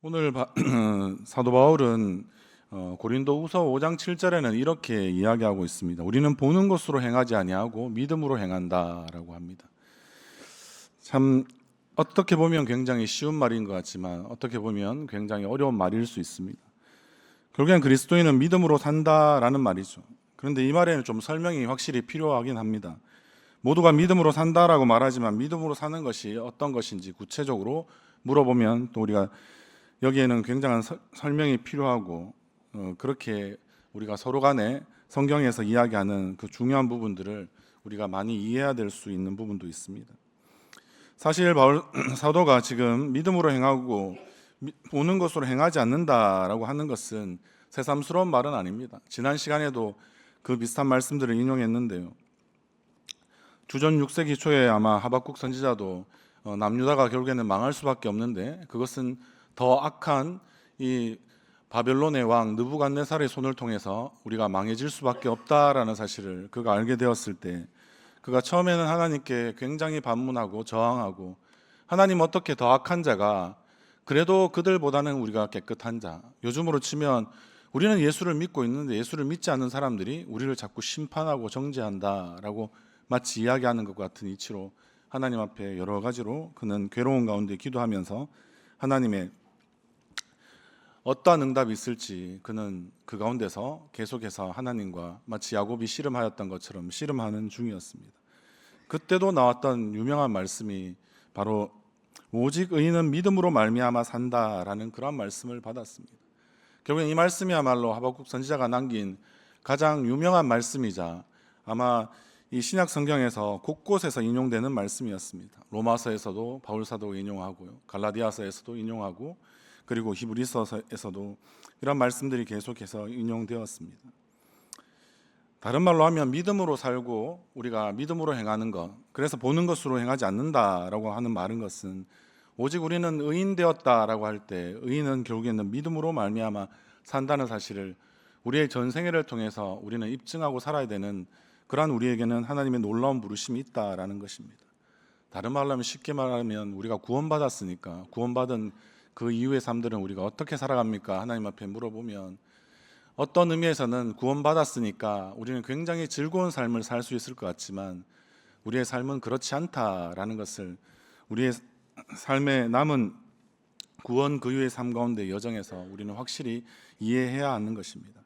오늘 사도 바울은 고린도후서 5장 7절에는 이렇게 이야기하고 있습니다. 우리는 보는 것으로 행하지 아니하고 믿음으로 행한다라고 합니다. 참 어떻게 보면 굉장히 쉬운 말인 것 같지만 어떻게 보면 굉장히 어려운 말일 수 있습니다. 결국엔 그리스도인은 믿음으로 산다라는 말이죠. 그런데 이 말에는 좀 설명이 확실히 필요하긴 합니다. 모두가 믿음으로 산다라고 말하지만 믿음으로 사는 것이 어떤 것인지 구체적으로 물어보면 또 우리가 여기에는 굉장한 설명이 필요하고 그렇게 우리가 서로 간에 성경에서 이야기하는 그 중요한 부분들을 우리가 많이 이해해야 될 수 있는 부분도 있습니다. 사실 바울 사도가 지금 믿음으로 행하고 보는 것으로 행하지 않는다라고 하는 것은 새삼스러운 말은 아닙니다. 지난 시간에도 그 비슷한 말씀들을 인용했는데요. 주전 6세기 초에 아마 하박국 선지자도 남유다가 결국에는 망할 수밖에 없는데 그것은 더 악한 이 바벨론의 왕 느부갓네살의 손을 통해서 우리가 망해질 수밖에 없다라는 사실을 그가 알게 되었을 때 그가 처음에는 하나님께 굉장히 반문하고 저항하고 하나님 어떻게 더 악한 자가 그래도 그들보다는 우리가 깨끗한 자, 요즘으로 치면 우리는 예수를 믿고 있는데 예수를 믿지 않는 사람들이 우리를 자꾸 심판하고 정죄한다라고 마치 이야기하는 것 같은 이치로 하나님 앞에 여러 가지로 그는 괴로운 가운데 기도하면서 하나님의 어떠한 응답이 있을지 그는 그 가운데서 계속해서 하나님과 마치 야곱이 씨름하였던 것처럼 씨름하는 중이었습니다. 그때도 나왔던 유명한 말씀이 바로 오직 의인은 믿음으로 말미암아 산다라는 그런 말씀을 받았습니다. 결국엔 이 말씀이야말로 하박국 선지자가 남긴 가장 유명한 말씀이자 아마 이 신약 성경에서 곳곳에서 인용되는 말씀이었습니다. 로마서에서도 바울 사도가 인용하고요, 갈라디아서에서도 인용하고 그리고 히브리서에서도 이런 말씀들이 계속해서 인용되었습니다. 다른 말로 하면 믿음으로 살고 우리가 믿음으로 행하는 것, 그래서 보는 것으로 행하지 않는다라고 하는 말인 것은 오직 우리는 의인 되었다라고 할 때 의인은 결국에는 믿음으로 말미암아 산다는 사실을 우리의 전생애를 통해서 우리는 입증하고 살아야 되는 그러한 우리에게는 하나님의 놀라운 부르심이 있다라는 것입니다. 다른 말로 하면 쉽게 말하면 우리가 구원받았으니까 구원받은 그 이후의 삶들은 우리가 어떻게 살아갑니까? 하나님 앞에 물어보면 어떤 의미에서는 구원받았으니까 우리는 굉장히 즐거운 삶을 살 수 있을 것 같지만 우리의 삶은 그렇지 않다라는 것을 우리의 삶의 남은 구원 그 이후의 삶 가운데 여정에서 우리는 확실히 이해해야 하는 것입니다.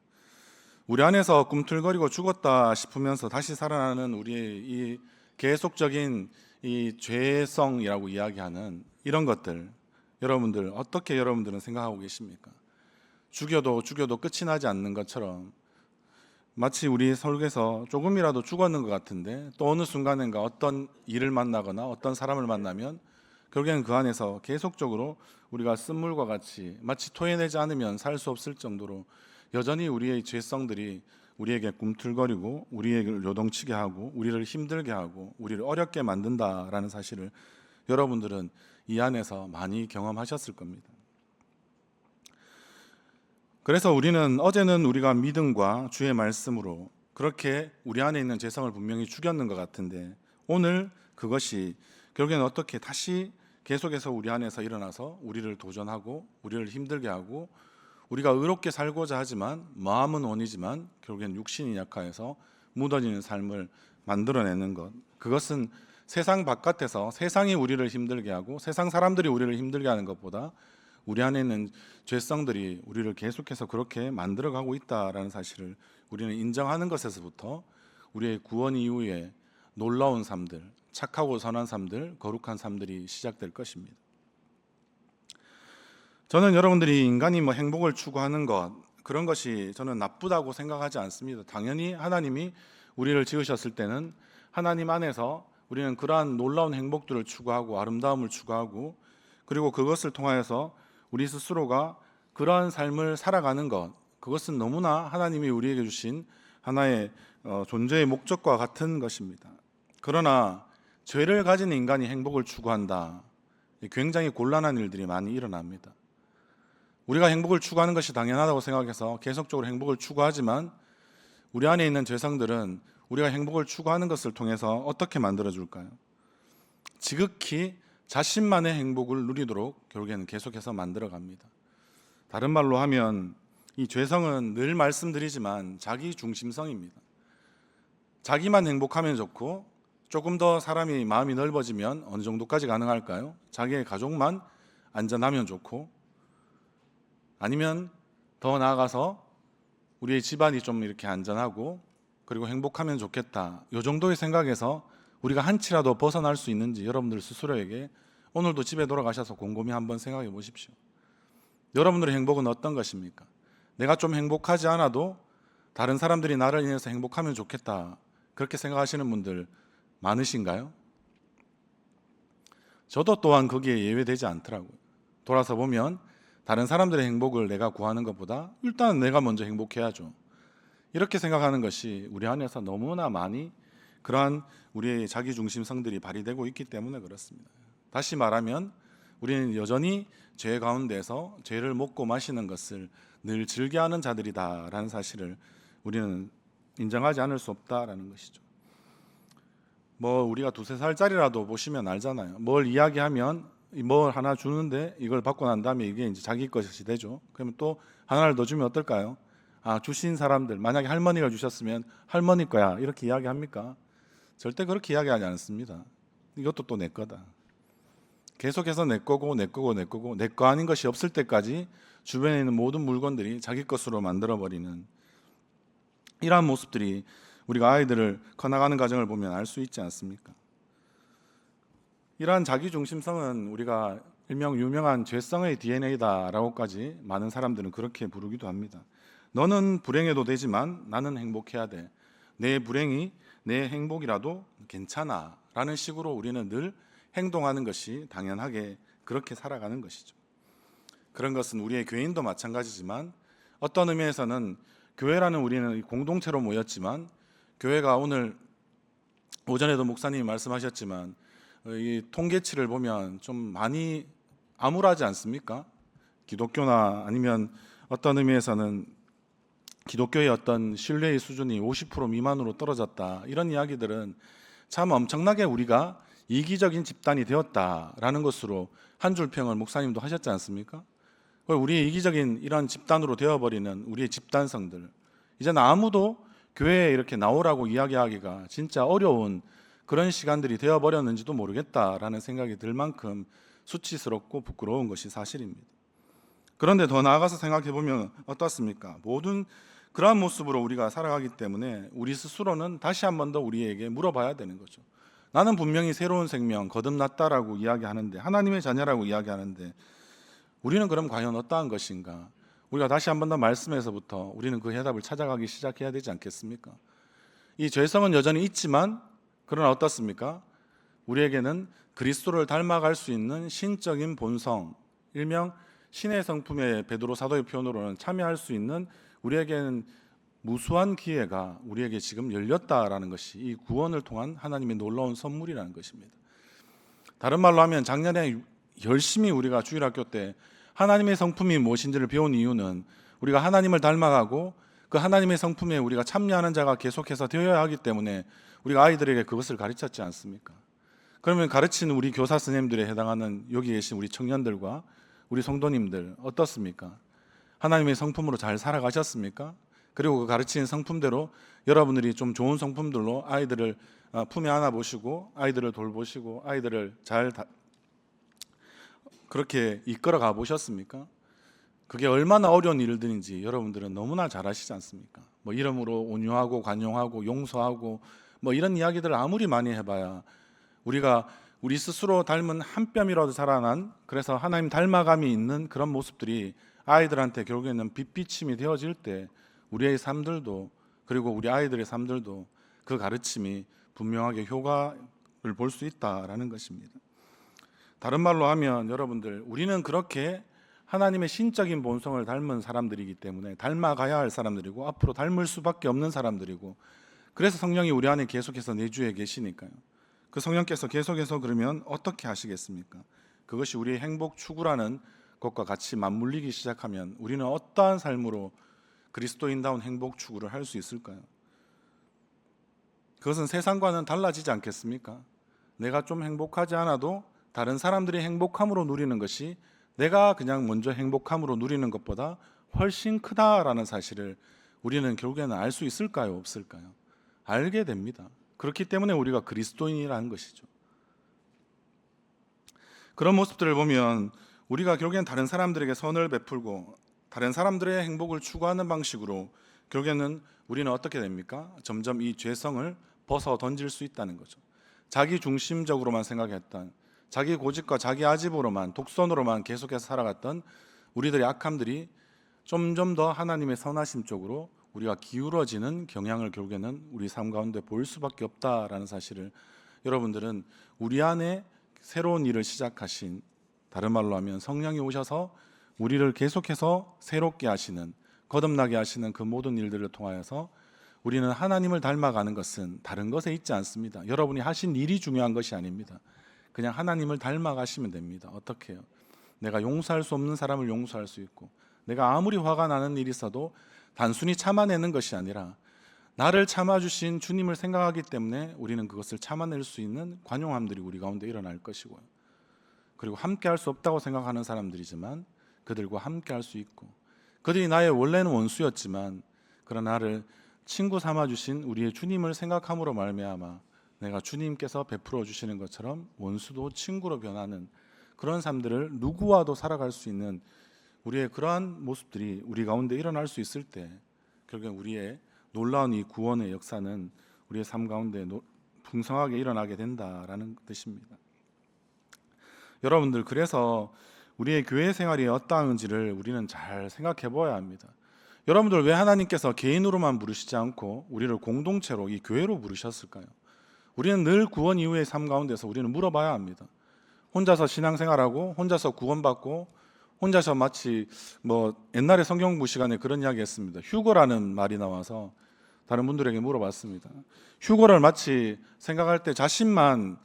우리 안에서 꿈틀거리고 죽었다 싶으면서 다시 살아나는 우리의 이 계속적인 이 죄성이라고 이야기하는 이런 것들, 여러분들 어떻게 여러분들은 생각하고 계십니까? 죽여도 끝이 나지 않는 것처럼 마치 우리 속에서 조금이라도 죽었는 것 같은데 또 어느 순간인가 어떤 일을 만나거나 어떤 사람을 만나면 결국에는 그 안에서 계속적으로 우리가 쓴물과 같이 마치 토해내지 않으면 살 수 없을 정도로 여전히 우리의 죄성들이 우리에게 꿈틀거리고 우리에게 요동치게 하고 우리를 힘들게 하고 우리를 어렵게 만든다라는 사실을 여러분들은 이 안에서 많이 경험하셨을 겁니다. 그래서 우리는 어제는 우리가 믿음과 주의 말씀으로 그렇게 우리 안에 있는 죄성을 분명히 죽였는 것 같은데 오늘 그것이 결국에는 어떻게 다시 계속해서 우리 안에서 일어나서 우리를 도전하고 우리를 힘들게 하고 우리가 의롭게 살고자 하지만 마음은 원이지만 결국엔 육신이 약하여서 무너지는 삶을 만들어내는 것, 그것은 세상 바깥에서 세상이 우리를 힘들게 하고 세상 사람들이 우리를 힘들게 하는 것보다 우리 안에 있는 죄성들이 우리를 계속해서 그렇게 만들어가고 있다라는 사실을 우리는 인정하는 것에서부터 우리의 구원 이후에 놀라운 삶들, 착하고 선한 삶들, 거룩한 삶들이 시작될 것입니다. 저는 여러분들이 인간이 행복을 추구하는 것, 그런 것이 저는 나쁘다고 생각하지 않습니다. 당연히 하나님이 우리를 지으셨을 때는 하나님 안에서 우리는 그러한 놀라운 행복들을 추구하고 아름다움을 추구하고 그리고 그것을 통하여서 우리 스스로가 그러한 삶을 살아가는 것, 그것은 너무나 하나님이 우리에게 주신 하나의 존재의 목적과 같은 것입니다. 그러나 죄를 가진 인간이 행복을 추구한다, 굉장히 곤란한 일들이 많이 일어납니다. 우리가 행복을 추구하는 것이 당연하다고 생각해서 계속적으로 행복을 추구하지만 우리 안에 있는 죄성들은 우리가 행복을 추구하는 것을 통해서 어떻게 만들어줄까요? 지극히 자신만의 행복을 누리도록 결국에는 계속해서 만들어갑니다. 다른 말로 하면 이 죄성은 늘 말씀드리지만 자기 중심성입니다. 자기만 행복하면 좋고 조금 더 사람이 마음이 넓어지면 어느 정도까지 가능할까요? 자기의 가족만 안전하면 좋고 아니면 더 나아가서 우리의 집안이 좀 이렇게 안전하고 그리고 행복하면 좋겠다. 이 정도의 생각에서 우리가 한치라도 벗어날 수 있는지 여러분들 스스로에게 오늘도 집에 돌아가셔서 곰곰이 한번 생각해 보십시오. 여러분들의 행복은 어떤 것입니까? 내가 좀 행복하지 않아도 다른 사람들이 나를 인해서 행복하면 좋겠다. 그렇게 생각하시는 분들 많으신가요? 저도 또한 거기에 예외되지 않더라고요. 돌아서 보면 다른 사람들의 행복을 내가 구하는 것보다 일단 내가 먼저 행복해야죠. 이렇게 생각하는 것이 우리 안에서 너무나 많이 그러한 우리의 자기중심성들이 발휘되고 있기 때문에 그렇습니다. 다시 말하면 우리는 여전히 죄 가운데서 죄를 먹고 마시는 것을 늘 즐겨하는 자들이다라는 사실을 우리는 인정하지 않을 수 없다라는 것이죠. 뭐 우리가 두세 살짜리라도 보시면 알잖아요. 뭘 이야기하면 뭘 하나 주는데 이걸 받고 난 다음에 이게 이제 자기 것이 되죠. 그러면 또 하나를 더 주면 어떨까요? 아, 주신 사람들, 만약에 할머니가 주셨으면 할머니 거야 이렇게 이야기합니까? 절대 그렇게 이야기하지 않습니다. 이것도 또 내 거다. 계속해서 내 거고 내 거고 내 거고 내 거 아닌 것이 없을 때까지 주변에 있는 모든 물건들이 자기 것으로 만들어버리는 이러한 모습들이 우리가 아이들을 커나가는 과정을 보면 알 수 있지 않습니까? 이러한 자기중심성은 우리가 일명 유명한 죄성의 DNA다라고까지 많은 사람들은 그렇게 부르기도 합니다. 너는 불행해도 되지만 나는 행복해야 돼. 내 불행이 내 행복이라도 괜찮아 라는 식으로 우리는 늘 행동하는 것이 당연하게 그렇게 살아가는 것이죠. 그런 것은 우리의 교인도 마찬가지지만 어떤 의미에서는 교회라는 우리는 공동체로 모였지만 교회가 오늘 오전에도 목사님이 말씀하셨지만 이 통계치를 보면 좀 많이 암울하지 않습니까? 기독교나 아니면 어떤 의미에서는 기독교의 어떤 신뢰의 수준이 50% 미만으로 떨어졌다. 이런 이야기들은 참 엄청나게 우리가 이기적인 집단이 되었다라는 것으로 한 줄 평을 목사님도 하셨지 않습니까? 우리의 이기적인 이런 집단으로 되어버리는 우리의 집단성들, 이제는 아무도 교회에 이렇게 나오라고 이야기하기가 진짜 어려운 그런 시간들이 되어버렸는지도 모르겠다라는 생각이 들 만큼 수치스럽고 부끄러운 것이 사실입니다. 그런데 더 나아가서 생각해 보면 어떻습니까? 모든 그러한 모습으로 우리가 살아가기 때문에 우리 스스로는 다시 한 번 더 우리에게 물어봐야 되는 거죠. 나는 분명히 새로운 생명, 거듭났다라고 이야기하는데, 하나님의 자녀라고 이야기하는데 우리는 그럼 과연 어떠한 것인가? 우리가 다시 한 번 더 말씀에서부터 우리는 그 해답을 찾아가기 시작해야 되지 않겠습니까? 이 죄성은 여전히 있지만 그러나 어떻습니까? 우리에게는 그리스도를 닮아갈 수 있는 신적인 본성, 일명 신의 성품의 베드로 사도의 표현으로는 참여할 수 있는 우리에게는 무수한 기회가 우리에게 지금 열렸다라는 것이 이 구원을 통한 하나님의 놀라운 선물이라는 것입니다. 다른 말로 하면 작년에 열심히 우리가 주일학교 때 하나님의 성품이 무엇인지를 배운 이유는 우리가 하나님을 닮아가고 그 하나님의 성품에 우리가 참여하는 자가 계속해서 되어야 하기 때문에 우리가 아이들에게 그것을 가르쳤지 않습니까? 그러면 가르치는 우리 교사 선생님들에 해당하는 여기 계신 우리 청년들과 우리 성도님들 어떻습니까? 하나님의 성품으로 잘 살아가셨습니까? 그리고 그 가르치는 성품대로 여러분들이 좀 좋은 성품들로 아이들을 품에 안아보시고 아이들을 돌보시고 아이들을 잘 그렇게 이끌어 가보셨습니까? 그게 얼마나 어려운 일들인지 여러분들은 너무나 잘 아시지 않습니까? 뭐 이름으로 온유하고 관용하고 용서하고 뭐 이런 이야기들을 아무리 많이 해봐야 우리가 우리 스스로 닮은 한 뼘이라도 살아난, 그래서 하나님 닮아감이 있는 그런 모습들이 아이들한테 결국에는 빛비침이 되어질 때 우리의 삶들도 그리고 우리 아이들의 삶들도 그 가르침이 분명하게 효과를 볼 수 있다라는 것입니다. 다른 말로 하면 여러분들, 우리는 그렇게 하나님의 신적인 본성을 닮은 사람들이기 때문에 닮아가야 할 사람들이고 앞으로 닮을 수밖에 없는 사람들이고, 그래서 성령이 우리 안에 계속해서 내주에 계시니까요. 그 성령께서 계속해서 그러면 어떻게 하시겠습니까? 그것이 우리의 행복 추구라는 것과 같이 맞물리기 시작하면 우리는 어떠한 삶으로 그리스도인다운 행복 추구를 할 수 있을까요? 그것은 세상과는 달라지지 않겠습니까? 내가 좀 행복하지 않아도 다른 사람들이 행복함으로 누리는 것이 내가 그냥 먼저 행복함으로 누리는 것보다 훨씬 크다라는 사실을 우리는 결국에는 알 수 있을까요? 없을까요? 알게 됩니다. 그렇기 때문에 우리가 그리스도인이라는 것이죠. 그런 모습들을 보면 우리가 결국엔 다른 사람들에게 선을 베풀고 다른 사람들의 행복을 추구하는 방식으로 결국에는 우리는 어떻게 됩니까? 점점 이 죄성을 벗어 던질 수 있다는 거죠. 자기 중심적으로만 생각했던, 자기 고집과 자기 아집으로만, 독선으로만 계속해서 살아갔던 우리들의 악함들이 점점 더 하나님의 선하심 쪽으로 우리가 기울어지는 경향을 결국에는 우리 삶 가운데 볼 수밖에 없다라는 사실을 여러분들은 우리 안에 새로운 일을 시작하신, 다른 말로 하면 성령이 오셔서 우리를 계속해서 새롭게 하시는, 거듭나게 하시는 그 모든 일들을 통하여서 우리는 하나님을 닮아가는 것은 다른 것에 있지 않습니다. 여러분이 하신 일이 중요한 것이 아닙니다. 그냥 하나님을 닮아가시면 됩니다. 어떻게 해요? 내가 용서할 수 없는 사람을 용서할 수 있고, 내가 아무리 화가 나는 일이 있어도 단순히 참아내는 것이 아니라 나를 참아주신 주님을 생각하기 때문에 우리는 그것을 참아낼 수 있는 관용함들이 우리 가운데 일어날 것이고요. 그리고 함께 할 수 없다고 생각하는 사람들이지만 그들과 함께 할 수 있고, 그들이 나의 원래는 원수였지만 그러나 나를 친구 삼아주신 우리의 주님을 생각함으로 말미암아 내가 주님께서 베풀어 주시는 것처럼 원수도 친구로 변하는 그런 삶들을 누구와도 살아갈 수 있는 우리의 그러한 모습들이 우리 가운데 일어날 수 있을 때 결국 우리의 놀라운 이 구원의 역사는 우리의 삶 가운데 풍성하게 일어나게 된다라는 뜻입니다. 여러분들, 그래서 우리의 교회 생활이 어떠한지를 우리는 잘 생각해 보아야 합니다. 여러분들, 왜 하나님께서 개인으로만 부르시지 않고 우리를 공동체로 이 교회로 부르셨을까요? 우리는 늘 구원 이후의 삶 가운데서 우리는 물어봐야 합니다. 혼자서 신앙생활하고 혼자서 구원받고 혼자서 마치 옛날에 성경부 시간에 그런 이야기 했습니다. 휴거라는 말이 나와서 다른 분들에게 물어봤습니다. 휴거를 마치 생각할 때 자신만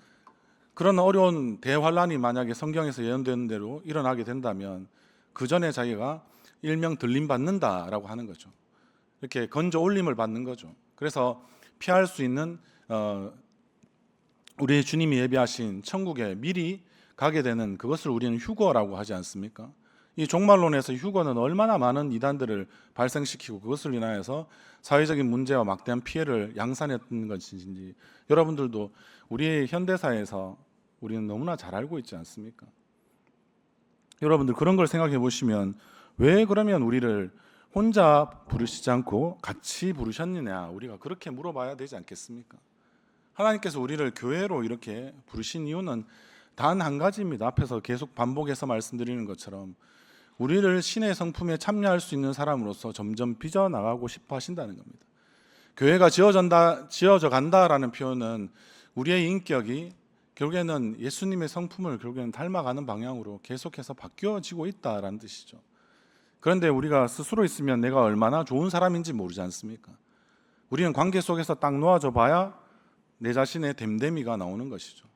그런 어려운 대환란이 만약에 성경에서 예언되는 대로 일어나게 된다면 그 전에 자기가 일명 들림 받는다라고 하는 거죠. 이렇게 건져 올림을 받는 거죠. 그래서 피할 수 있는 우리 주님이 예비하신 천국에 미리 가게 되는 그것을 우리는 휴거라고 하지 않습니까? 이 종말론에서 휴거는 얼마나 많은 이단들을 발생시키고 그것을 인하여서 사회적인 문제와 막대한 피해를 양산했던 것인지 여러분들도 우리의 현대사에서 우리는 너무나 잘 알고 있지 않습니까? 여러분들, 그런 걸 생각해 보시면 왜 그러면 우리를 혼자 부르시지 않고 같이 부르셨느냐, 우리가 그렇게 물어봐야 되지 않겠습니까? 하나님께서 우리를 교회로 이렇게 부르신 이유는 단 한 가지입니다. 앞에서 계속 반복해서 말씀드리는 것처럼 우리를 신의 성품에 참여할 수 있는 사람으로서 점점 빚어나가고 싶어 하신다는 겁니다. 교회가 지어져 간다라는 표현은 우리의 인격이 결국에는 예수님의 성품을 결국에는 닮아가는 방향으로 계속해서 바뀌어지고 있다라는 뜻이죠. 그런데 우리가 스스로 있으면 내가 얼마나 좋은 사람인지 모르지 않습니까? 우리는 관계 속에서 딱 놓아져 봐야 내 자신의 됨됨이가 나오는 것이죠.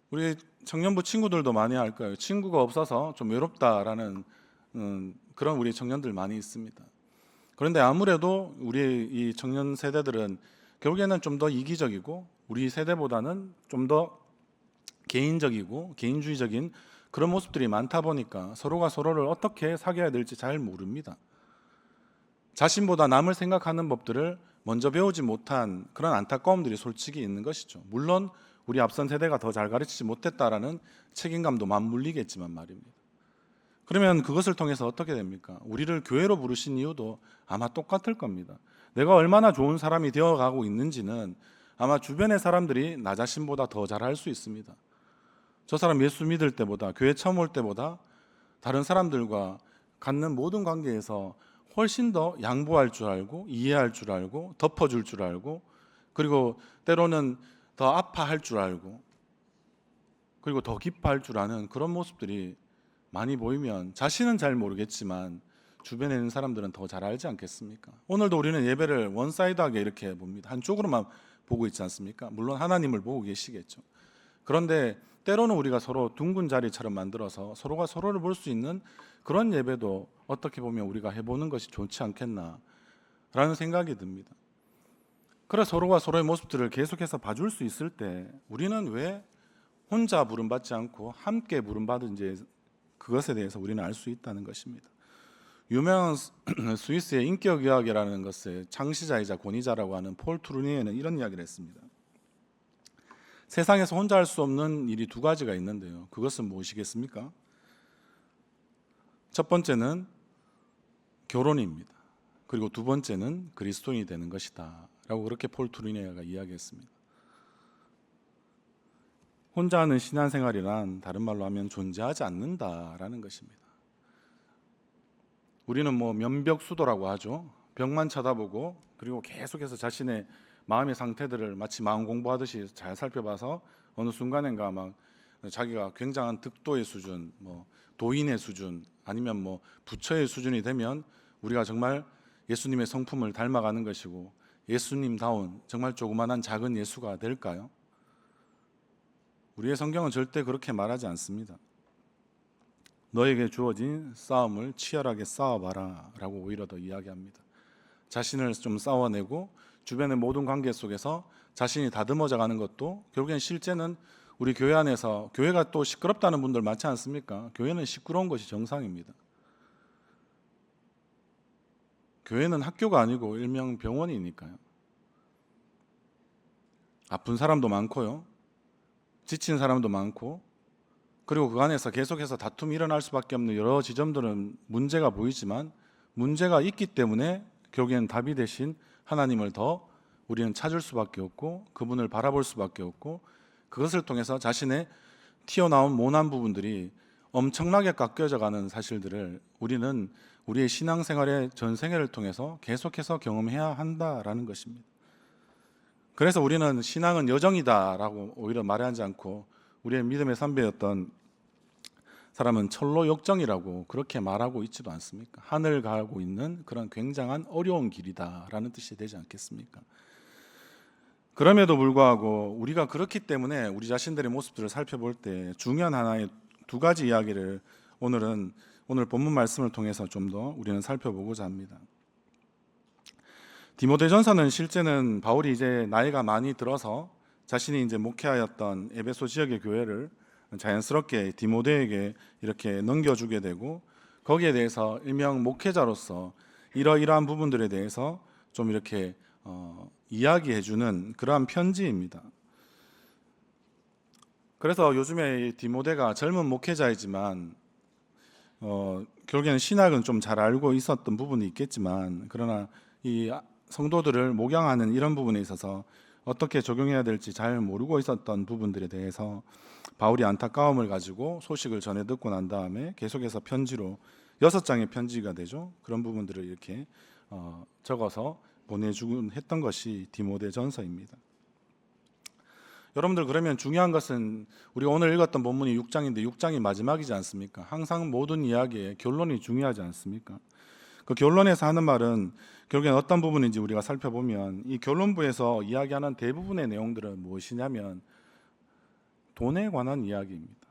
우리 청년부 친구들도 많이 알 거예요. 친구가 없어서 좀 외롭다라는 그런 우리 청년들 많이 있습니다. 그런데 아무래도 우리 이 청년 세대들은 결국에는 좀 더 이기적이고 우리 세대보다는 좀 더 개인적이고 개인주의적인 그런 모습들이 많다 보니까 서로가 서로를 어떻게 사귀어야 될지 잘 모릅니다. 자신보다 남을 생각하는 법들을 먼저 배우지 못한 그런 안타까움들이 솔직히 있는 것이죠. 물론 우리 앞선 세대가 더 잘 가르치지 못했다라는 책임감도 맞물리겠지만 말입니다. 그러면 그것을 통해서 어떻게 됩니까? 우리를 교회로 부르신 이유도 아마 똑같을 겁니다. 내가 얼마나 좋은 사람이 되어가고 있는지는 아마 주변의 사람들이 나 자신보다 더 잘할 수 있습니다. 저 사람 예수 믿을 때보다, 교회 처음 올 때보다 다른 사람들과 갖는 모든 관계에서 훨씬 더 양보할 줄 알고, 이해할 줄 알고, 덮어줄 줄 알고, 그리고 때로는 더 아파할 줄 알고, 그리고 더 기뻐할 줄 아는 그런 모습들이 많이 보이면 자신은 잘 모르겠지만 주변에 있는 사람들은 더 잘 알지 않겠습니까? 오늘도 우리는 예배를 원사이드하게 이렇게 봅니다. 한쪽으로만 보고 있지 않습니까? 물론 하나님을 보고 계시겠죠. 그런데 때로는 우리가 서로 둥근 자리처럼 만들어서 서로가 서로를 볼 수 있는 그런 예배도 어떻게 보면 우리가 해보는 것이 좋지 않겠나라는 생각이 듭니다. 그래서 서로가 서로의 모습들을 계속해서 봐줄 수 있을 때 우리는 왜 혼자 부름받지 않고 함께 부름받은 이제 그것에 대해서 우리는 알 수 있다는 것입니다. 유명한 스위스의 인격의학이라는 것의 창시자이자 권위자라고 하는 폴 트루니에는 이런 이야기를 했습니다. 세상에서 혼자 할 수 없는 일이 두 가지가 있는데요. 그것은 무엇이겠습니까? 첫 번째는 결혼입니다. 그리고 두 번째는 그리스도인이 되는 것이다 라고 그렇게 폴 트루니에가 이야기했습니다. 혼자 하는 신앙생활이란 다른 말로 하면 존재하지 않는다라는 것입니다. 우리는 면벽수도라고 하죠. 벽만 쳐다보고 그리고 계속해서 자신의 마음의 상태들을 마치 마음 공부하듯이 잘 살펴봐서 어느 순간인가 막 자기가 굉장한 득도의 수준, 도인의 수준, 아니면 부처의 수준이 되면 우리가 정말 예수님의 성품을 닮아가는 것이고 예수님다운 정말 조그만한 작은 예수가 될까요? 우리의 성경은 절대 그렇게 말하지 않습니다. 너에게 주어진 싸움을 치열하게 싸워봐라 라고 오히려 더 이야기합니다. 자신을 좀 싸워내고 주변의 모든 관계 속에서 자신이 다듬어져 가는 것도 결국엔 실제는 우리 교회 안에서, 교회가 또 시끄럽다는 분들 많지 않습니까? 교회는 시끄러운 것이 정상입니다. 교회는 학교가 아니고 일명 병원이니까요. 아픈 사람도 많고요, 지친 사람도 많고, 그리고 그 안에서 계속해서 다툼이 일어날 수밖에 없는 여러 지점들은 문제가 보이지만, 문제가 있기 때문에 결국엔 답이 되신 하나님을 더 우리는 찾을 수밖에 없고 그분을 바라볼 수밖에 없고, 그것을 통해서 자신의 튀어나온 모난 부분들이 엄청나게 깎여져 가는 사실들을 우리는 우리의 신앙생활의 전생애를 통해서 계속해서 경험해야 한다라는 것입니다. 그래서 우리는 신앙은 여정이다라고 오히려 말하지 않고, 우리의 믿음의 선배였던 사람은 철로 역정이라고 그렇게 말하고 있지도 않습니까? 하늘 가고 있는 그런 굉장한 어려운 길이다라는 뜻이 되지 않겠습니까? 그럼에도 불구하고 우리가 그렇기 때문에 우리 자신들의 모습들을 살펴볼 때 중요한 하나의 두 가지 이야기를 오늘 본문 말씀을 통해서 좀 더 우리는 살펴보고자 합니다. 디모데전서는 실제는 바울이 이제 나이가 많이 들어서 자신이 이제 목회하였던 에베소 지역의 교회를 자연스럽게 디모데에게 이렇게 넘겨주게 되고, 거기에 대해서 일명 목회자로서 이러이러한 부분들에 대해서 좀 이렇게 이야기해주는 그러한 편지입니다. 그래서 요즘에 디모데가 젊은 목회자이지만 결국에는 신학은 좀 잘 알고 있었던 부분이 있겠지만, 그러나 이 성도들을 목양하는 이런 부분에 있어서 어떻게 적용해야 될지 잘 모르고 있었던 부분들에 대해서 바울이 안타까움을 가지고 소식을 전해 듣고 난 다음에 계속해서 편지로 6장의 편지가 되죠. 그런 부분들을 이렇게 적어서 보내주곤 했던 것이 디모데전서입니다. 여러분들, 그러면 중요한 것은 우리가 오늘 읽었던 본문이 6장인데 6장이 마지막이지 않습니까? 항상 모든 이야기의 결론이 중요하지 않습니까? 그 결론에서 하는 말은 결국엔 어떤 부분인지 우리가 살펴보면, 이 결론부에서 이야기하는 대부분의 내용들은 무엇이냐면 돈에 관한 이야기입니다.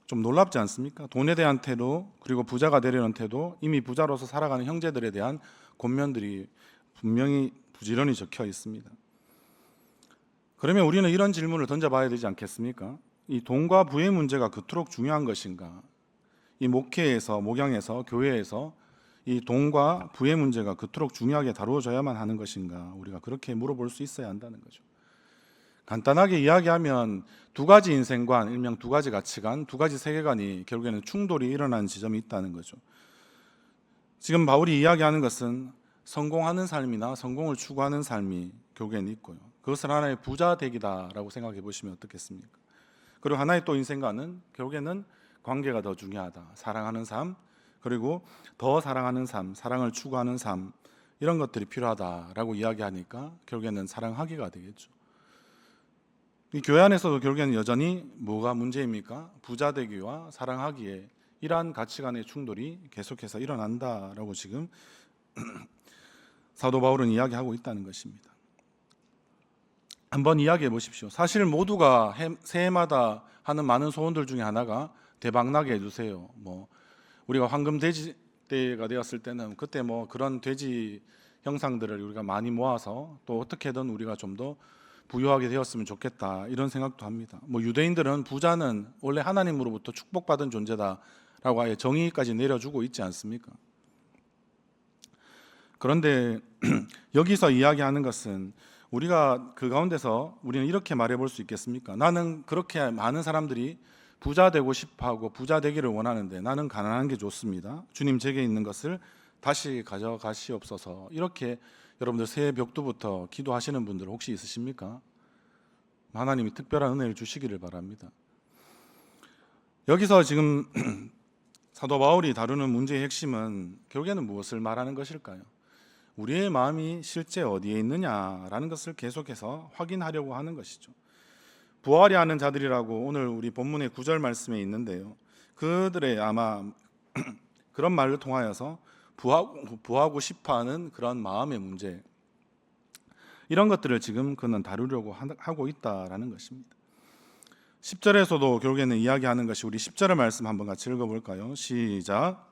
좀 놀랍지 않습니까? 돈에 대한 태도, 그리고 부자가 되려는 태도, 이미 부자로서 살아가는 형제들에 대한 권면들이 분명히 부지런히 적혀 있습니다. 그러면 우리는 이런 질문을 던져봐야 되지 않겠습니까? 이 돈과 부의 문제가 그토록 중요한 것인가? 이 목회에서, 목양에서, 교회에서 이 돈과 부의 문제가 그토록 중요하게 다루어져야만 하는 것인가? 우리가 그렇게 물어볼 수 있어야 한다는 거죠. 간단하게 이야기하면 두 가지 인생관, 일명 두 가지 가치관, 두 가지 세계관이 결국에는 충돌이 일어나는 지점이 있다는 거죠. 지금 바울이 이야기하는 것은 성공하는 삶이나 성공을 추구하는 삶이 결국에는 있고요, 그것은 하나의 부자 되기다라고 생각해 보시면 어떻겠습니까? 그리고 하나의 또 인생관은 결국에는 관계가 더 중요하다, 사랑하는 삶, 그리고 더 사랑하는 삶, 사랑을 추구하는 삶, 이런 것들이 필요하다라고 이야기하니까 결국에는 사랑하기가 되겠죠. 이 교회 안에서도 결국에는 여전히 뭐가 문제입니까? 부자 되기와 사랑하기에 이러한 가치관의 충돌이 계속해서 일어난다라고 지금 사도 바울은 이야기하고 있다는 것입니다. 한번 이야기해 보십시오. 사실 모두가 새해마다 하는 많은 소원들 중에 하나가 대박나게 해주세요. 우리가 황금 돼지 때가 되었을 때는 그때 그런 돼지 형상들을 우리가 많이 모아서 또 어떻게든 우리가 좀 더 부유하게 되었으면 좋겠다 이런 생각도 합니다. 뭐 유대인들은 부자는 원래 하나님으로부터 축복받은 존재다라고 아예 정의까지 내려주고 있지 않습니까? 그런데 여기서 이야기하는 것은 우리가 그 가운데서 우리는 이렇게 말해볼 수 있겠습니까? 나는 그렇게 많은 사람들이 부자 되고 싶어하고 부자 되기를 원하는데 나는 가난한 게 좋습니다. 주님 제게 있는 것을 다시 가져가시옵소서. 이렇게 여러분들 새해 벽두부터 기도하시는 분들 혹시 있으십니까? 하나님이 특별한 은혜를 주시기를 바랍니다. 여기서 지금 사도 바울이 다루는 문제의 핵심은 결국에는 무엇을 말하는 것일까요? 우리의 마음이 실제 어디에 있느냐라는 것을 계속해서 확인하려고 하는 것이죠. 부활이 하는 자들이라고 오늘 우리 본문의 9절 말씀에 있는데요. 그들의 아마 그런 말을 통하여서 부하고 싶어하는 그런 마음의 문제, 이런 것들을 지금 그는 다루려고 하고 있다라는 것입니다. 10절에서도 결국에는 이야기하는 것이 우리 10절의 말씀 한번 같이 읽어볼까요? 시작.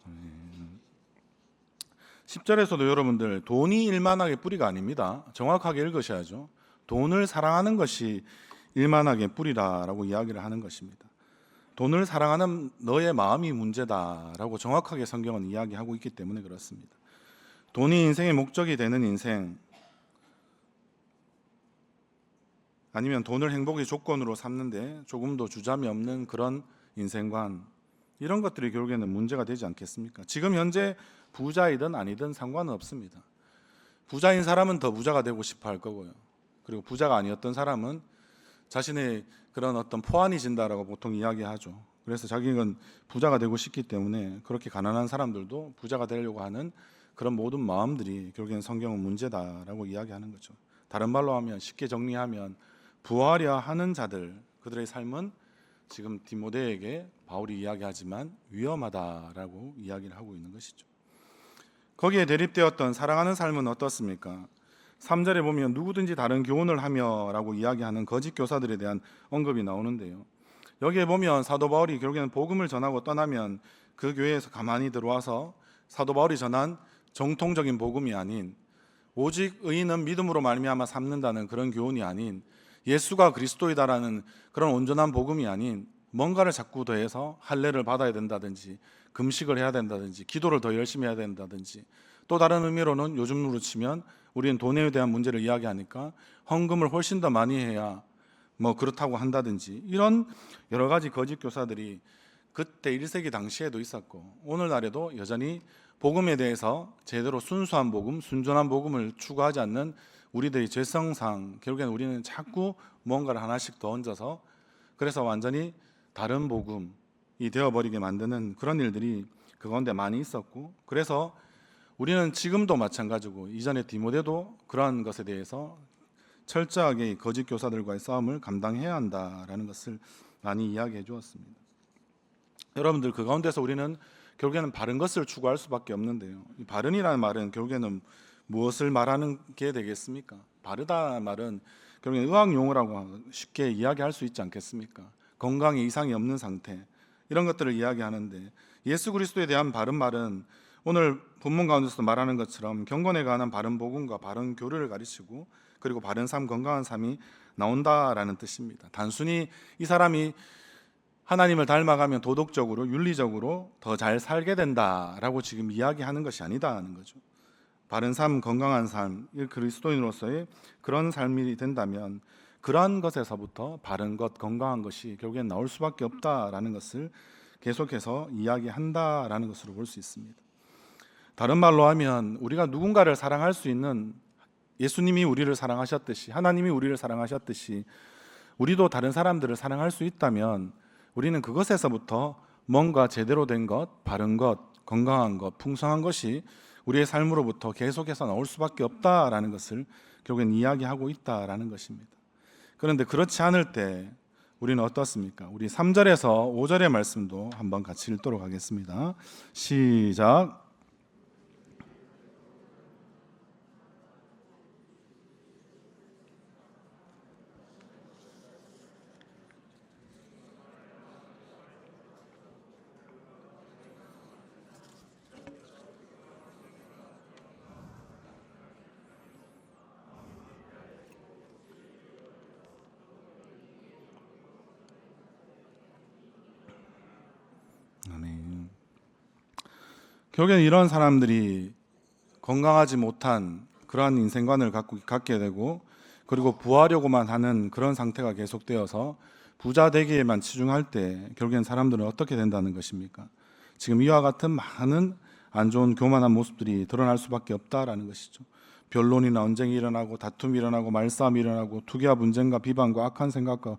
음. 10절에서도 여러분들 돈이 일만하게 뿌리가 아닙니다. 정확하게 읽으셔야죠. 돈을 사랑하는 것이 일만하게 뿌리다라고 이야기를 하는 것입니다. 돈을 사랑하는 너의 마음이 문제다라고 정확하게 성경은 이야기하고 있기 때문에 그렇습니다. 돈이 인생의 목적이 되는 인생, 아니면 돈을 행복의 조건으로 삼는데 조금도 주저함이 없는 그런 인생관, 이런 것들이 결국에는 문제가 되지 않겠습니까? 지금 현재 부자이든 아니든 상관은 없습니다. 부자인 사람은 더 부자가 되고 싶어 할 거고요. 그리고 부자가 아니었던 사람은 자신의 그런 어떤 포안이 진다라고 보통 이야기하죠. 그래서 자기는 부자가 되고 싶기 때문에 그렇게 가난한 사람들도 부자가 되려고 하는 그런 모든 마음들이 결국엔 성경은 문제다라고 이야기하는 거죠. 다른 말로 하면, 쉽게 정리하면 부하려 하는 자들, 그들의 삶은 지금 디모데에게 바울이 이야기하지만 위험하다라고 이야기를 하고 있는 것이죠. 거기에 대립되었던 사랑하는 삶은 어떻습니까? 3절에 보면 누구든지 다른 교훈을 하며 라고 이야기하는 거짓 교사들에 대한 언급이 나오는데요. 여기에 보면 사도 바울이 결국에는 복음을 전하고 떠나면 그 교회에서 가만히 들어와서 사도 바울이 전한 정통적인 복음이 아닌, 오직 의인은 믿음으로 말미암아 삼는다는 그런 교훈이 아닌, 예수가 그리스도이다라는 그런 온전한 복음이 아닌, 뭔가를 자꾸 더해서 할례를 받아야 된다든지 금식을 해야 된다든지 기도를 더 열심히 해야 된다든지, 또 다른 의미로는 요즘으로 치면 우리는 돈에 대한 문제를 이야기하니까 헌금을 훨씬 더 많이 해야 뭐 그렇다고 한다든지, 이런 여러 가지 거짓 교사들이 그때 1세기 당시에도 있었고 오늘날에도 여전히 복음에 대해서 제대로 순수한 복음, 순전한 복음을 추구하지 않는 우리들의 죄성상 결국에는 우리는 자꾸 뭔가를 하나씩 더 얹어서 그래서 완전히 다른 복음이 되어버리게 만드는 그런 일들이 그 가운데 많이 있었고, 그래서 우리는 지금도 마찬가지고 이전에 디모데도 그러한 것에 대해서 철저하게 거짓 교사들과의 싸움을 감당해야 한다라는 것을 많이 이야기해 주었습니다. 여러분들, 그 가운데서 우리는 결국에는 바른 것을 추구할 수밖에 없는데요. 이 바른이라는 말은 결국에는 무엇을 말하는 게 되겠습니까? 바르다는 말은 결국엔 의학 용어라고 쉽게 이야기할 수 있지 않겠습니까? 건강에 이상이 없는 상태, 이런 것들을 이야기하는데, 예수 그리스도에 대한 바른 말은 오늘 본문 가운데서 말하는 것처럼 경건에 관한 바른 복음과 바른 교리를 가르치고 그리고 바른 삶, 건강한 삶이 나온다라는 뜻입니다. 단순히 이 사람이 하나님을 닮아가면 도덕적으로, 윤리적으로 더 잘 살게 된다라고 지금 이야기하는 것이 아니다는 거죠. 바른 삶, 건강한 삶, 그리스도인으로서의 그런 삶이 된다면 그러한 것에서부터 바른 것, 건강한 것이 결국엔 나올 수밖에 없다라는 것을 계속해서 이야기한다라는 것으로 볼 수 있습니다. 다른 말로 하면 우리가 누군가를 사랑할 수 있는, 예수님이 우리를 사랑하셨듯이, 하나님이 우리를 사랑하셨듯이 우리도 다른 사람들을 사랑할 수 있다면 우리는 그것에서부터 뭔가 제대로 된 것, 바른 것, 건강한 것, 풍성한 것이 우리의 삶으로부터 계속해서 나올 수밖에 없다라는 것을 결국엔 이야기하고 있다라는 것입니다. 그런데 그렇지 않을 때 우리는 어떻습니까? 우리 3절에서 5절의 말씀도 한번 같이 읽도록 하겠습니다. 시작. 결국엔 이런 사람들이 건강하지 못한 그러한 인생관을 갖게 되고, 그리고 부하려고만 하는 그런 상태가 계속되어서 부자 되기에만 치중할 때 결국엔 사람들은 어떻게 된다는 것입니까? 지금 이와 같은 많은 안 좋은 교만한 모습들이 드러날 수밖에 없다라는 것이죠. 변론이나 언쟁이 일어나고 다툼이 일어나고 말싸움이 일어나고 투기와 분쟁과 비방과 악한 생각과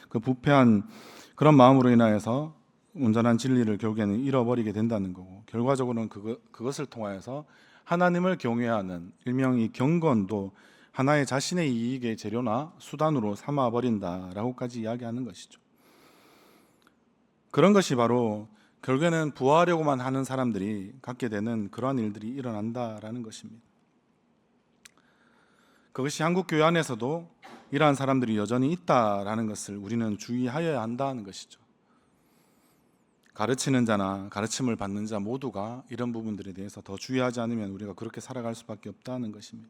그 부패한 그런 마음으로 인하여서 온전한 진리를 결국에는 잃어버리게 된다는 거고, 결과적으로는 그것을 통하여서 하나님을 경외하는 일명 이 경건도 하나의 자신의 이익의 재료나 수단으로 삼아버린다라고까지 이야기하는 것이죠. 그런 것이 바로 결국에는 부하려고만 하는 사람들이 갖게 되는 그러한 일들이 일어난다라는 것입니다. 그것이 한국 교회 안에서도 이러한 사람들이 여전히 있다라는 것을 우리는 주의하여야 한다는 것이죠. 가르치는 자나 가르침을 받는 자 모두가 이런 부분들에 대해서 더 주의하지 않으면 우리가 그렇게 살아갈 수밖에 없다는 것입니다.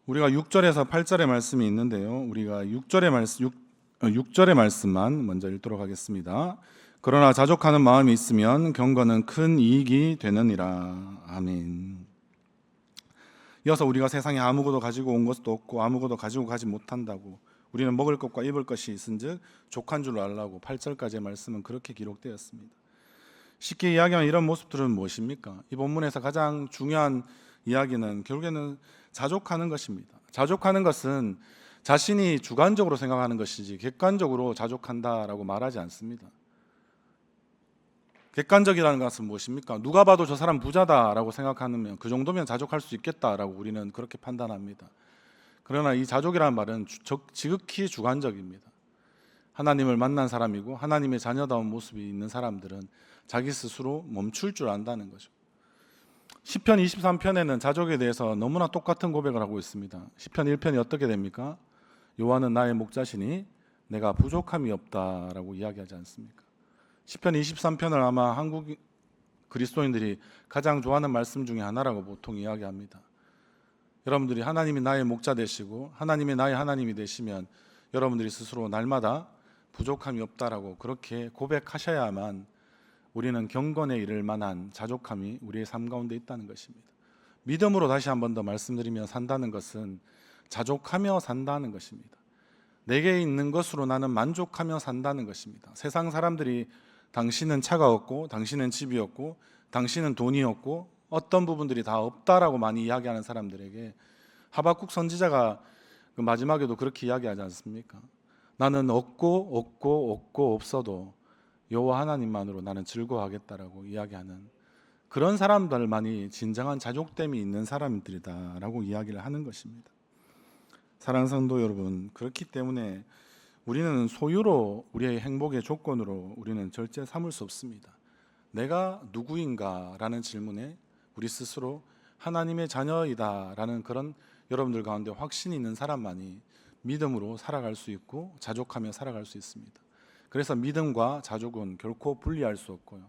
우리가 6절에서 8절의 말씀이 있는데요. 우리가 6절의 말씀만 먼저 읽도록 하겠습니다. 그러나 자족하는 마음이 있으면 경건은 큰 이익이 되느니라. 아멘. 이어서 우리가 세상에 아무것도 가지고 온 것도 없고 아무것도 가지고 가지 못한다고, 우리는 먹을 것과 입을 것이 있은즉 족한 줄 알라고 8절까지의 말씀은 그렇게 기록되었습니다. 쉽게 이야기하면 이런 모습들은 무엇입니까? 이 본문에서 가장 중요한 이야기는 결국에는 자족하는 것입니다. 자족하는 것은 자신이 주관적으로 생각하는 것이지 객관적으로 자족한다라고 말하지 않습니다. 객관적이라는 것은 무엇입니까? 누가 봐도 저 사람 부자다라고 생각하면 그 정도면 자족할 수 있겠다라고 우리는 그렇게 판단합니다. 그러나 이 자족이라는 말은 지극히 주관적입니다. 하나님을 만난 사람이고 하나님의 자녀다운 모습이 있는 사람들은 자기 스스로 멈출 줄 안다는 거죠. 시편 23편에는 자족에 대해서 너무나 똑같은 고백을 하고 있습니다. 시편 1편이 어떻게 됩니까? 여호와는 나의 목자시니 내가 부족함이 없다라고 이야기하지 않습니까? 시편 23편을 아마 한국 그리스도인들이 가장 좋아하는 말씀 중에 하나라고 보통 이야기합니다. 여러분들이 하나님이 나의 목자 되시고 하나님이 나의 하나님이 되시면 여러분들이 스스로 날마다 부족함이 없다라고 그렇게 고백하셔야만 우리는 경건에 이를 만한 자족함이 우리의 삶 가운데 있다는 것입니다. 믿음으로 다시 한 번 더 말씀드리며 산다는 것은 자족하며 산다는 것입니다. 내게 있는 것으로 나는 만족하며 산다는 것입니다. 세상 사람들이 당신은 차가 없고 당신은 집이 없고 당신은 돈이 없고 어떤 부분들이 다 없다라고 많이 이야기하는 사람들에게 하박국 선지자가 그 마지막에도 그렇게 이야기하지 않습니까? 나는 없고 없어도 여호와 하나님만으로 나는 즐거워하겠다라고 이야기하는 그런 사람들만이 진정한 자족됨이 있는 사람들이다라고 이야기를 하는 것입니다. 사랑하는 성도 여러분, 그렇기 때문에 우리는 소유로 우리의 행복의 조건으로 우리는 절대 삼을 수 없습니다. 내가 누구인가라는 질문에 우리 스스로 하나님의 자녀이다라는 그런 여러분들 가운데 확신이 있는 사람만이 믿음으로 살아갈 수 있고 자족하며 살아갈 수 있습니다. 그래서 믿음과 자족은 결코 분리할 수 없고요.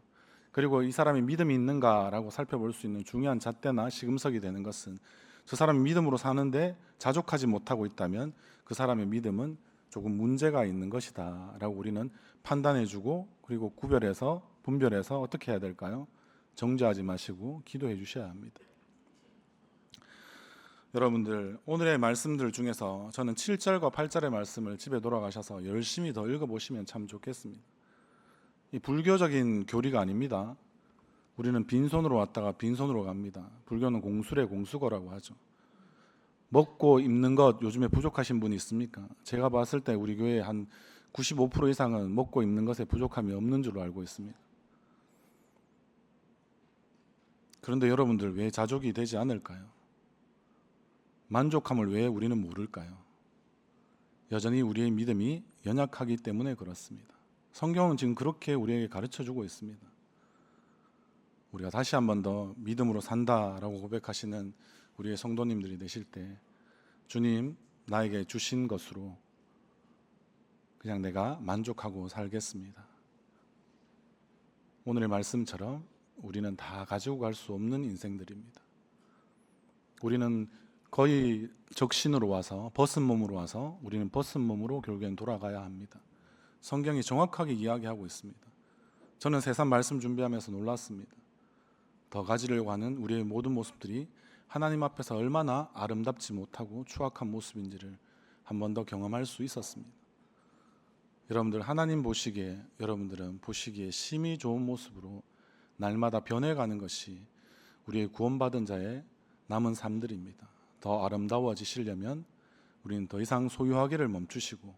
그리고 이 사람이 믿음이 있는가라고 살펴볼 수 있는 중요한 잣대나 시금석이 되는 것은 저 사람이 믿음으로 사는데 자족하지 못하고 있다면 그 사람의 믿음은 조금 문제가 있는 것이다 라고 우리는 판단해주고, 그리고 구별해서 분별해서 어떻게 해야 될까요? 정죄하지 마시고 기도해 주셔야 합니다. 여러분들, 오늘의 말씀들 중에서 저는 7절과 8절의 말씀을 집에 돌아가셔서 열심히 더 읽어보시면 참 좋겠습니다. 이 불교적인 교리가 아닙니다. 우리는 빈손으로 왔다가 빈손으로 갑니다. 불교는 공수래 공수거라고 하죠. 먹고 입는 것 요즘에 부족하신 분이 있습니까? 제가 봤을 때 우리 교회 한 95% 이상은 먹고 입는 것에 부족함이 없는 줄로 알고 있습니다. 그런데 여러분들 왜 자족이 되지 않을까요? 만족함을 왜 우리는 모를까요? 여전히 우리의 믿음이 연약하기 때문에 그렇습니다. 성경은 지금 그렇게 우리에게 가르쳐주고 있습니다. 우리가 다시 한 번 더 믿음으로 산다라고 고백하시는 우리의 성도님들이 되실 때, 주님 나에게 주신 것으로 그냥 내가 만족하고 살겠습니다. 오늘의 말씀처럼 우리는 다 가지고 갈 수 없는 인생들입니다. 우리는 거의 적신으로 와서 벗은 몸으로 와서 우리는 벗은 몸으로 결국엔 돌아가야 합니다. 성경이 정확하게 이야기하고 있습니다. 저는 세상 말씀 준비하면서 놀랐습니다. 더 가지려고 하는 우리의 모든 모습들이 하나님 앞에서 얼마나 아름답지 못하고 추악한 모습인지를 한 번 더 경험할 수 있었습니다. 여러분들 하나님 보시기에 여러분들은 보시기에 심히 좋은 모습으로 날마다 변해가는 것이 우리의 구원받은 자의 남은 삶들입니다. 더 아름다워지시려면 우리는 더 이상 소유하기를 멈추시고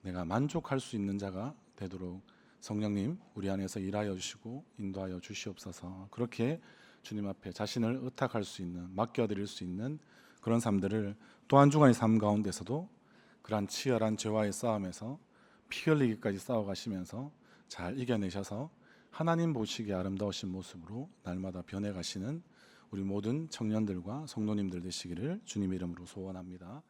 내가 만족할 수 있는 자가 되도록 성령님 우리 안에서 일하여 주시고 인도하여 주시옵소서. 그렇게 주님 앞에 자신을 의탁할 수 있는, 맡겨드릴 수 있는 그런 삶들을 또 한 주간의 삶 가운데서도 그러한 치열한 죄와의 싸움에서 피 흘리기까지 싸워가시면서 잘 이겨내셔서 하나님 보시기에 아름다우신 모습으로 날마다 변해가시는 우리 모든 청년들과 성도님들 되시기를 주님 이름으로 소원합니다.